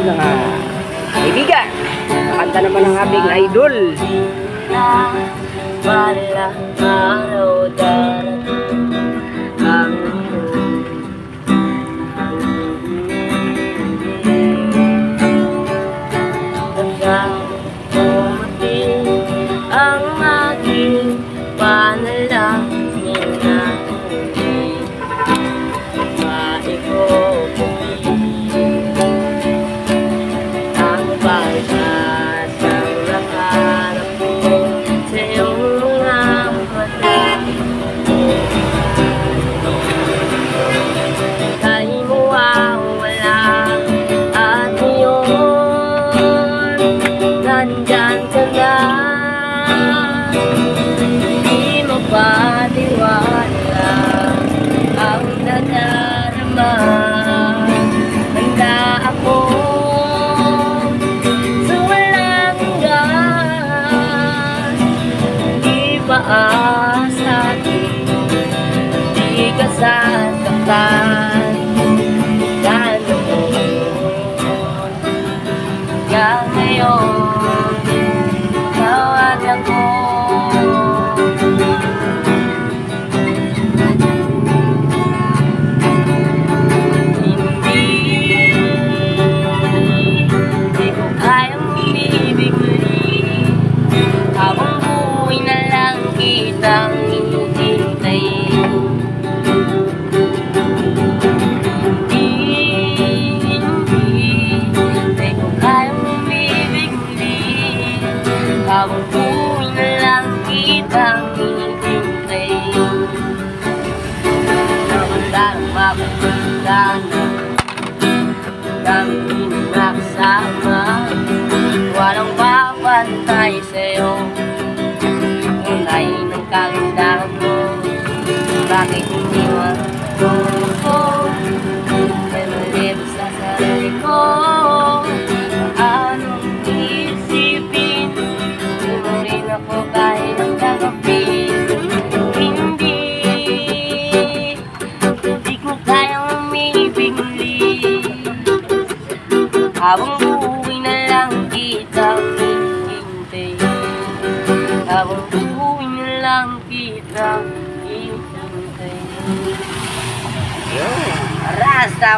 mga kaibigan. Nakanta naman ang aming idol. Balang araw darating ang hanggang dumating ang aking panalangin na tuloy. Maikupin ang pag-asang nakaharap ko sa iyong mga mata. Ika'y mawawala at ngayon nandyan ka na. Hindi mapatiwala ang nadarama. Handa ako sa walang hanggan. Di paasa atin, di ka sasaktan. Ganoon hanggang ngayon tawag ako. Kitang hihintayin. Hindi ko kayang umibig muli. Habang buhay na lang kitang hihintayin. Namandarang mapupuntan kami nakasama. Walang babantay sa'yo. Tunay ng kagandahan mo. Bakit hindi mo may malib sa sarili ko? Anong isipin? Di mo rin ako kahit ang tagapin. Hindi ko kayang umibig muli. Habang buhay na lang kitang hihintayin. Habang buhay na lang kitang hihintayin. Rasta